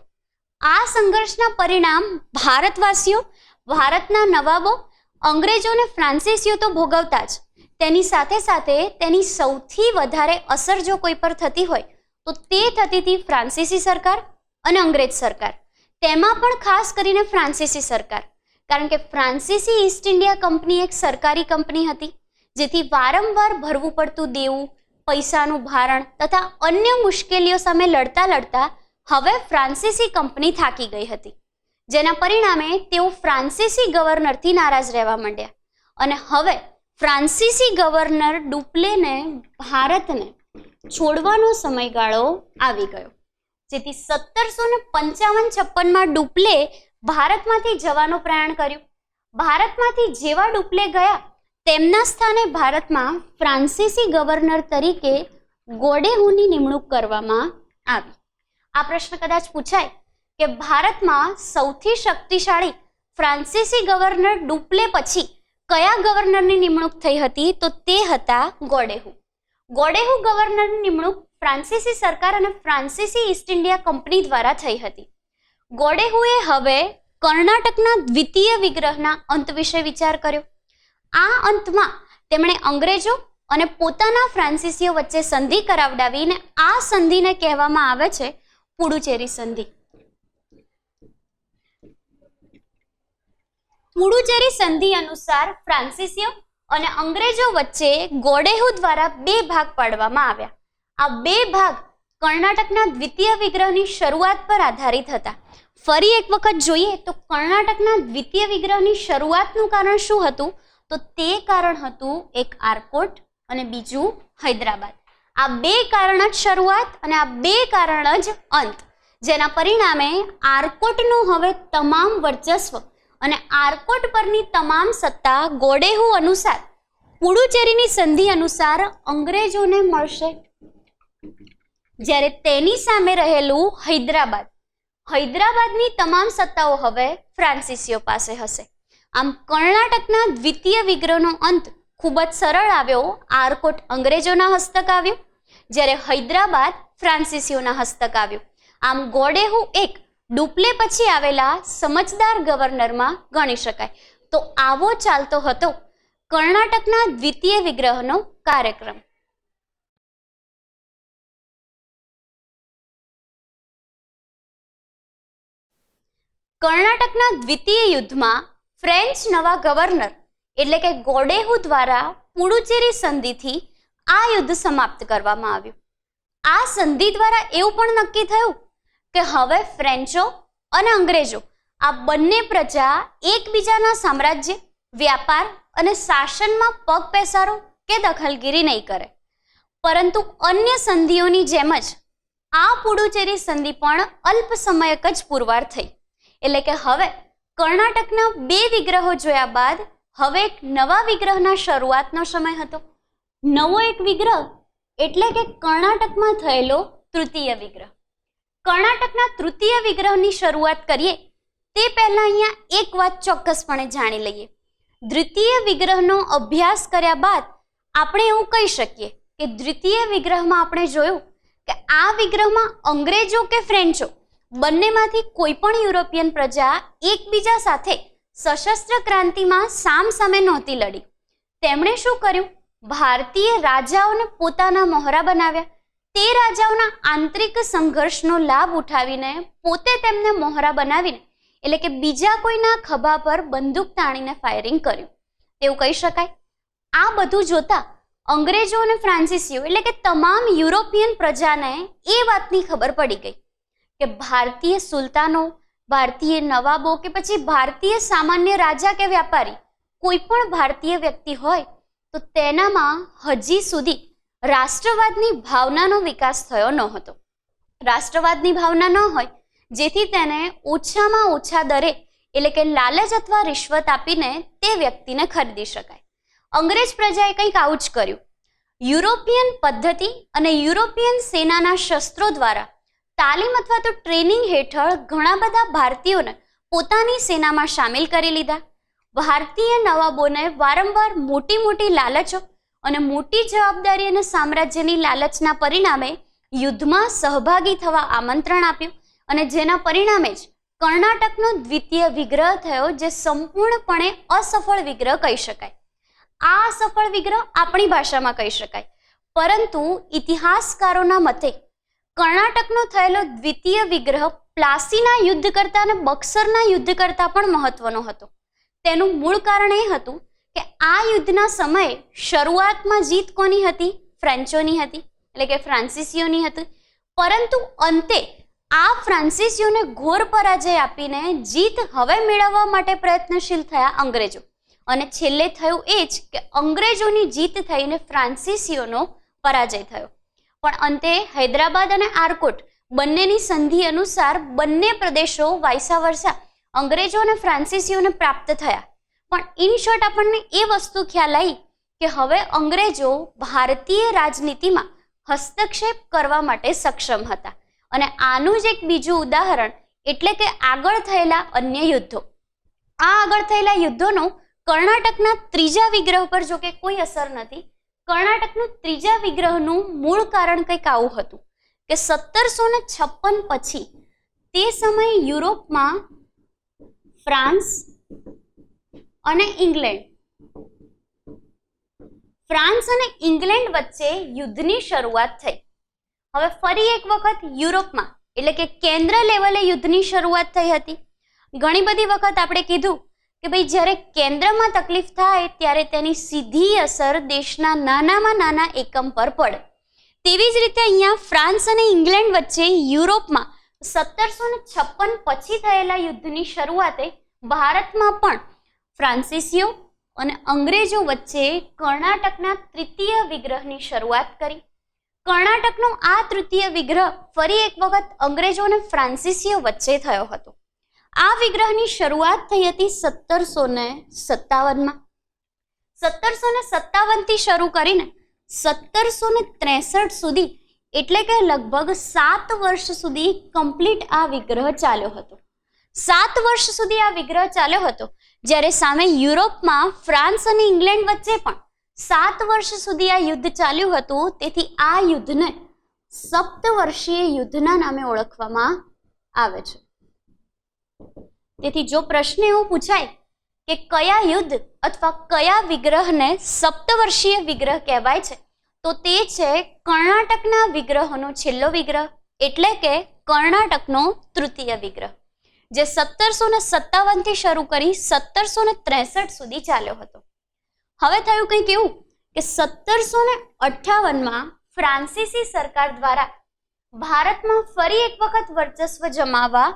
આ સંઘર્ષના પરિણામ ભારતવાસીઓ, ભારતના નવાબો, અંગ્રેજો અને ફ્રાન્સિસીઓ તો ભોગવતા જ, તેની સાથે સાથે તેની સૌથી વધારે અસર જો કોઈ પર થતી હોય તો તે થતી હતી ફ્રાન્સિસી સરકાર અને અંગ્રેજ સરકાર. તેમાં પણ ખાસ કરીને ફ્રાન્સિસી સરકાર, કારણ કે ફ્રાન્સિસી ઈસ્ટ ઇન્ડિયા કંપની એક સરકારી કંપની હતી, જેથી વારંવાર ભરવું પડતું દેવું, પૈસાનું ભારણ તથા અન્ય મુશ્કેલીઓ સામે લડતા લડતા હવે ફ્રાન્સિસી કંપની થાકી ગઈ હતી, જેના પરિણામે તેઓ ફ્રાન્સિસી ગવર્નરથી નારાજ રહેવા માંડ્યા અને હવે ફ્રાન્સિસી ગવર્નર ડુપ્લેને ભારતને છોડવાનો સમયગાળો આવી ગયો, જેથી 1755-56માં ડુપ્લે ભારતમાંથી જવાનું પ્રયાણ કર્યું. ભારતમાંથી જેવા ડુપ્લે ગયા તેમના સ્થાને ભારતમાં ફ્રાન્સિસી ગવર્નર તરીકે ગોડેહુની નિમણૂક કરવામાં આવી. આ પ્રશ્ન કદાચ પૂછાય કે ભારતમાં સૌથી શક્તિશાળી ફ્રાન્સિસી ગવર્નર ડુપ્લે પછી કયા ગવર્નરની નિમણૂક થઈ હતી, તો તે હતા ગોડેહુ. ગોડેહુ ગવર્નરની નિમણૂક ફ્રાન્સિસી સરકાર અને ફ્રાન્સિસી ઈસ્ટ ઇન્ડિયા કંપની દ્વારા થઈ હતી. ગોડેહુએ હવે કર્ણાટકના દ્વિતીય વિગ્રહના અંત વિશે વિચાર કર્યો. આ અંતમાં તેમણે અંગ્રેજો અને પોતાના ફ્રાન્સિસીઓ વચ્ચે સંધિ કરાવડાવીને આ સંધિને કહેવામાં આવે છે પુડુચેરી સંધિ. પુડુચેરી સંધિ અનુસાર ફ્રાન્સિસીઓ અને અંગ્રેજો વચ્ચે ગોડેહુ દ્વારા બે ભાગ પાડવામાં આવ્યા. આ બે ભાગ કર્ણાટકના દ્વિતીય વિગ્રહની શરૂઆત પર આધારિત હતા. ફરી એક વખત જોઈએ તો કર્ણાટકના દ્વિતીય વિગ્રહની શરૂઆતનું કારણ શું હતું, તો તે કારણ હતું એક આરકોટ અને બીજું હૈદરાબાદ. આ બે કારણ જ શરૂઆત અને આ બે કારણ જ અંત, જેના પરિણામે આરકોટનું હવે તમામ વર્ચસ્વ અને આરકોટ પરની તમામ સત્તા ગોડેહુ અનુસાર પુડુચેરીની સંધિ અનુસાર અંગ્રેજોને મળશે, જ્યારે તેની સામે રહેલું હૈદરાબાદની તમામ સત્તાઓ હવે ફ્રાન્સિસીઓ પાસે હશે. આમ કર્ણાટકના દ્વિતીય વિગ્રહનો અંત ખૂબ જ સરળ આવ્યો. આરકોટ અંગ્રેજોના હસ્તક આવ્યો, જ્યારે હૈદરાબાદ ફ્રાન્સિસીઓના હસ્તક આવ્યું. આમ ગોડેહુ એક ડુપ્લે પછી આવેલા સમજદાર ગવર્નરમાં ગણી શકાય. તો આવો ચાલતો હતો કર્ણાટકના દ્વિતીય વિગ્રહનો કાર્યક્રમ. કર્ણાટકના દ્વિતીય યુદ્ધમાં ફ્રેન્ચ નવા ગવર્નર એટલે કે ગોડેહુ દ્વારા પુડુચેરી સંધિથી આ યુદ્ધ સમાપ્ત કરવામાં આવ્યું. આ સંધિ દ્વારા એવું પણ નક્કી થયું કે હવે ફ્રેન્ચો અને અંગ્રેજો આ બંને પ્રજા એકબીજાના સામ્રાજ્ય, વ્યાપાર અને શાસનમાં પગ પેસારો કે દખલગીરી નહીં કરે. પરંતુ અન્ય સંધિઓની જેમ જ આ પુડુચેરી સંધિ પણ અલ્પ સમયક જ પુરવાર થઈ. એટલે કે હવે કર્ણાટકના બે વિગ્રહો જોયા બાદ હવે એક નવા વિગ્રહના શરૂઆતનો સમય હતો. નવો એક વિગ્રહ એટલે કે કર્ણાટકમાં થયેલો તૃતીય વિગ્રહ. કર્ણાટકના તૃતીય વિગ્રહની શરૂઆત કરીએ તે પહેલા અહીંયા એક વાત ચોક્કસપણે જાણી લઈએ. દ્વિતીય વિગ્રહનો અભ્યાસ કર્યા બાદ આપણે એવું કહી શકીએ કે દ્વિતીય વિગ્રહમાં આપણે જોયું કે આ વિગ્રહમાં અંગ્રેજો કે ફ્રેન્ચો બંનેમાંથી કોઈ પણ યુરોપિયન પ્રજા એકબીજા સાથે સશસ્ત્ર ક્રાંતિમાં સામસામે નહોતી લડી. તેમણે શું કર્યું? ભારતીય રાજાઓને પોતાના મોહરા બનાવ્યા. તે રાજાઓના આંતરિક સંઘર્ષનો લાભ ઉઠાવીને પોતે તેમને મોહરા બનાવીને એટલે કે બીજા કોઈના ખભા પર બંદૂક તાણીને ફાયરિંગ કર્યું તેવું કહી શકાય. આ બધું જોતા અંગ્રેજો અને ફ્રાન્સિસીઓ એટલે કે તમામ યુરોપિયન પ્રજાને એ વાતની ખબર પડી ગઈ કે ભારતીય સુલતાનો, ભારતીય નવાબો કે પછી ભારતીય સામાન્ય રાજા કે વ્યાપારી કોઈ પણ ભારતીય વ્યક્તિ હોય તો તેનામાં હજી સુધી રાષ્ટ્રવાદની ભાવનાનો વિકાસ થયો ન હતો. રાષ્ટ્રવાદની ભાવના ન હોય જેથી તેને ઓછામાં ઓછા દરે એટલે કે લાલચ અથવા રિશ્વત આપીને તે વ્યક્તિને ખરીદી શકાય. અંગ્રેજ પ્રજાએ કંઈક આવું જ કર્યું. યુરોપિયન પદ્ધતિ અને યુરોપિયન સેનાના શસ્ત્રો દ્વારા તાલીમ અથવા તો ટ્રેનિંગ હેઠળ ઘણા બધા ભારતીયોને પોતાની સેનામાં સામેલ કરી લીધા. ભારતીય નવાબોને વારંવાર મોટી મોટી લાલચો અને મોટી જવાબદારી અને સામ્રાજ્યની લાલચના પરિણામે યુદ્ધમાં સહભાગી થવા આમંત્રણ આપ્યું અને જેના પરિણામે જ કર્ણાટકનો દ્વિતીય વિગ્રહ થયો, જે સંપૂર્ણપણે અસફળ વિગ્રહ કહી શકાય. આ અસફળ વિગ્રહ આપણી ભાષામાં કહી શકાય, પરંતુ ઇતિહાસકારોના મતે કર્ણાટકનો થયેલો દ્વિતીય વિગ્રહ પ્લાસીના યુદ્ધ કરતા અને બક્સરના યુદ્ધ કરતા પણ મહત્વનો હતો. તેનું મૂળ કારણ એ હતું કે આ યુદ્ધના સમયે શરૂઆતમાં જીત કોની હતી? ફ્રેન્ચોની હતી, એટલે કે ફ્રાન્સિસીઓની હતી. પરંતુ અંતે આ ફ્રાન્સિસીઓને ઘોર પરાજય આપીને જીત હવે મેળવવા માટે પ્રયત્નશીલ થયા અંગ્રેજો, અને છેલ્લે થયું એ જ કે અંગ્રેજોની જીત થઈને ફ્રાન્સિસીઓનો પરાજય થયો. પણ અંતે હૈદરાબાદ અને આરકોટ બંનેની સંધિ અનુસાર બંને પ્રદેશો વાયસા વર્ષા અંગ્રેજો અને ફ્રાન્સિસીઓને પ્રાપ્ત થયા. પણ ઇન શોર્ટ આપણને એ વસ્તુ ખ્યાલ આવી કે હવે અંગ્રેજો ભારતીય રાજનીતિમાં હસ્તક્ષેપ કરવા માટે સક્ષમ હતા. અને આનું જ એક બીજું ઉદાહરણ એટલે કે આગળ થયેલા અન્ય યુદ્ધો. આ આગળ થયેલા યુદ્ધોનો કર્ણાટકના ત્રીજા વિગ્રહ પર જો કે કોઈ અસર નથી. કર્ણાટકનું ત્રીજા વિગ્રહનું મૂળ કારણ કંઈક આવું હતું કે 1756 પછી તે સમયે યુરોપમાં ફ્રાન્સ અને ઇંગ્લેન્ડ વચ્ચે યુદ્ધની શરૂઆત થઈ. હવે ફરી એક વખત યુરોપમાં એટલે કે કેન્દ્ર લેવલે યુદ્ધની શરૂઆત થઈ હતી. ઘણી બધી વખત આપણે કીધું કે ભાઈ જ્યારે કેન્દ્રમાં તકલીફ થાય ત્યારે તેની સીધી અસર દેશના નાનામાં નાના એકમ પર પડે. તેવી જ રીતે અહીંયા ફ્રાન્સ અને ઇંગ્લેન્ડ વચ્ચે યુરોપમાં 1756 પછી થયેલા યુદ્ધની શરૂઆતે ભારતમાં પણ ફ્રાન્સિસીઓ અને અંગ્રેજો વચ્ચે કર્ણાટકના તૃતીય વિગ્રહની શરૂઆત કરી. કર્ણાટકનો આ તૃતીય વિગ્રહ ફરી એક વખત અંગ્રેજો અને ફ્રાન્સિસીઓ વચ્ચે થયો હતો. આ વિગ્રહની શરૂઆત થઈ હતી 1757માં. 1757 થી શરૂ કરીને 1763 સુધી એટલે કે લગભગ 7 વર્ષ સુધી કમ્પ્લીટ આ વિગ્રહ ચાલ્યો હતો. 7 વર્ષ સુધી આ વિગ્રહ ચાલ્યો હતો, જ્યારે સામે યુરોપમાં ફ્રાન્સ અને ઇંગ્લેન્ડ વચ્ચે પણ 7 વર્ષ સુધી આ યુદ્ધ ચાલ્યું હતું. તેથી આ યુદ્ધને સપ્તવર્ષીય યુદ્ધના નામે ઓળખવામાં આવે છે. તેથી જો પ્રશ્ન એવો પૂછાય કે કયા યુદ્ધ અથવા કયા વિગ્રહને સપ્તવર્ષીય વિગ્રહ કહેવાય છે, તો તે છે કર્ણાટકના વિગ્રહનો છેલ્લો વિગ્રહ એટલે કે કર્ણાટકનો તૃતીય વિગ્રહ, જે 1757 થી શરૂ કરી 1763 સુધી ચાલ્યો હતો. હવે થયું કંઈક એવું કે 1758માં ફ્રાન્સીસી સરકાર દ્વારા ભારતમાં ફરી એક વખત વર્ચસ્વ જમાવવા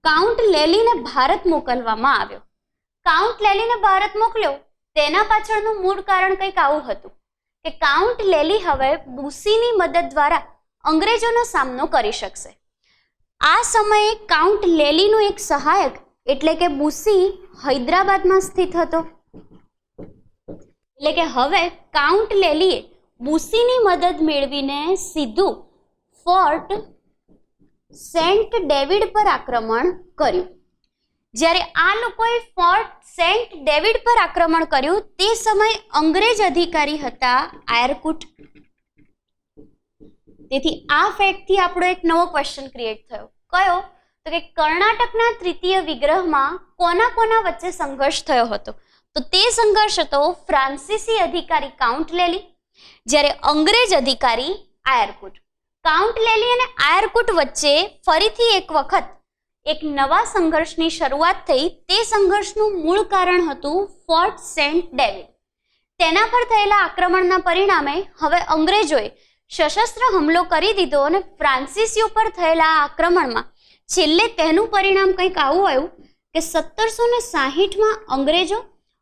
કાઉન્ટ લેલીને ભારત મોકલવામાં આવ્યો. કાઉન્ટ લેલીને ભારત મોકલ્યો તેના પાછળનું મૂળ કારણ કંઈક આવું હતું કે કાઉન્ટ લેલી હવે બુસીની મદદ દ્વારા અંગ્રેજોનો સામનો કરી શકશે. આ સમયે કાઉન્ટ લેલીનું એક સહાયક એટલે કે બુસી હૈદરાબાદમાં સ્થિત હતો. એટલે કે હવે કાઉન્ટ લેલીએ બુસીની મદદ મેળવીને સીધું ફોર્ટ સેન્ટ ડેવિડ પર આક્રમણ કર્યું. જ્યારે આ લોકોએ ફોર્ટ સેન્ટ ડેવિડ પર આક્રમણ કર્યું તે સમયે અંગ્રેજ અધિકારી હતા આયરકુટ. તેથી આ ફેક્ટથી આપણો એક નવો ક્વેશ્ચન ક્રિએટ થયો. કયો? તો કે કર્ણાટકના તૃતીય વિગ્રહમાં કોના કોના વચ્ચે સંઘર્ષ થયો હતો? તો તે સંઘર્ષ હતો ફ્રાન્સીસી અધિકારી કાઉન્ટ લેલી, જ્યારે અંગ્રેજ અધિકારી આયરકુટ. કાઉન્ટ લેલી અને આયરકુટ વચ્ચે ફરીથી એક વખત એક નવા સંઘર્ષની શરૂઆત થઈ. તે સંઘર્ષનું મૂળ કારણ હતું ફોર્ટ સેન્ટ ડેવિડ. તેના પર થયેલા આક્રમણના પરિણામે હવે અંગ્રેજોએ સશસ્ત્ર હુમલો કરી દીધો અને ફ્રાન્સિસીઓ પર થયેલા આક્રમણમાં છેલ્લે તેનું પરિણામ કંઈક આવું આવ્યું કે 1760માં અંગ્રેજો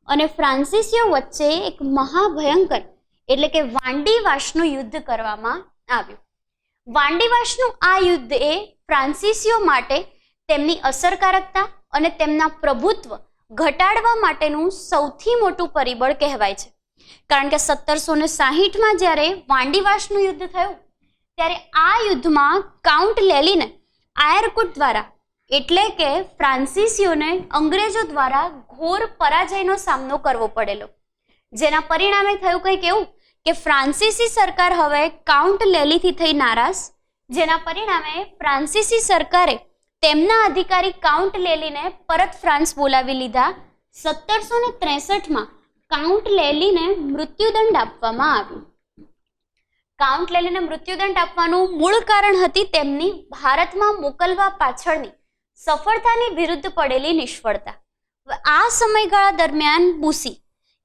અને ફ્રાન્સિસીઓ વચ્ચે એક મહાભયંકર એટલે કે વાંડીવાશનું યુદ્ધ કરવામાં આવ્યું. વાંડીવાશનું આ યુદ્ધ એ ફ્રાન્સિસીઓ માટે તેમની અસરકારકતા અને તેમના પ્રભુત્વ ઘટાડવા માટેનું સૌથી મોટું પરિબળ કહેવાય છે. કારણ કે 1760માં જ્યારે વાંડીવાશનું યુદ્ધ થયું ત્યારે આ યુદ્ધમાં કાઉન્ટ લેલીને આયરકુટ દ્વારા એટલે કે ફ્રાન્સિસીઓને અંગ્રેજો દ્વારા ઘોર પરાજયનો સામનો કરવો પડેલો, જેના પરિણામે થયું કંઈક એવું કે ફ્રાન્સીસી સરકાર હવે કાઉન્ટ લેલીથી થઈ નારાજ, જેના પરિણામે ફ્રાન્સીસી સરકારે તેમના અધિકારી કાઉન્ટ લેલીને પરત ફ્રાન્સ બોલાવી લીધા. 1763માં કાઉન્ટ લેલીને મૃત્યુદંડ આપવામાં આવ્યો. કાઉન્ટ લેલીને મૃત્યુદંડ આપવાનું મૂળ કારણ હતી તેમની ભારતમાં મોકલવા પાછળની સફળતાની વિરુદ્ધ પડેલી નિષ્ફળતા. આ સમયગાળા દરમિયાન બુસી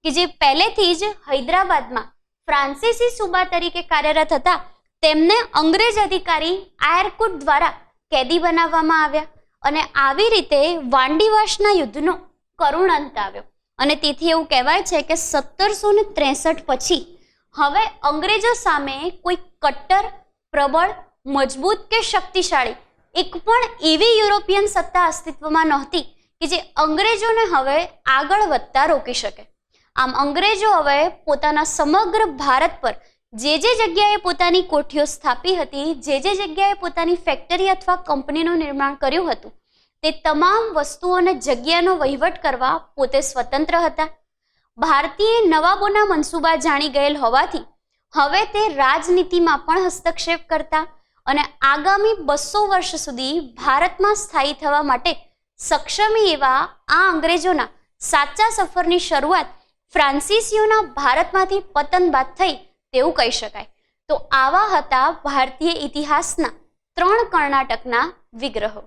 કે જે પહેલેથી જ હૈદરાબાદમાં ફ્રાન્સીસી સુબા તરીકે કાર્યરત હતા, તેમને અંગ્રેજ અધિકારી આયરકુટ દ્વારા કેદી બનાવવામાં આવ્યા અને આવી રીતે વાંડીવાશના યુદ્ધનો કરુણ અંત આવ્યો. અને તેથી એવું કહેવાય છે કે 1763 પછી હવે અંગ્રેજો સામે કોઈ કટ્ટર, પ્રબળ, મજબૂત કે શક્તિશાળી એક પણ એવી યુરોપિયન સત્તા અસ્તિત્વમાં નહોતી કે જે અંગ્રેજોને હવે આગળ વધતા રોકી શકે. આમ અંગ્રેજો હવે પોતાના સમગ્ર ભારત પર જે જગ્યાએ પોતાની કોઠીઓ સ્થાપી હતી, જે જગ્યાએ પોતાની ફેક્ટરી અથવા કંપનીનું નિર્માણ કર્યું હતું, તે તમામ વસ્તુઓ અને જગ્યાનો વહીવટ કરવા પોતે સ્વતંત્ર હતા. ભારતીય નવાબોના મનસૂબા જાણી ગયેલ હોવાથી હવે તે રાજનીતિમાં પણ હસ્તક્ષેપ કરતા અને આગામી 200 વર્ષ સુધી ભારતમાં સ્થાયી થવા માટે સક્ષમી એવા આ અંગ્રેજોના સાચા સફરની શરૂઆત ફ્રાન્સીસીઓના ભારતમાંથી પતન બાદ થઈ તેવું કહી શકાય. તો આવા હતા ભારતીય ઇતિહાસના 3 કર્ણાટકના વિગ્રહો.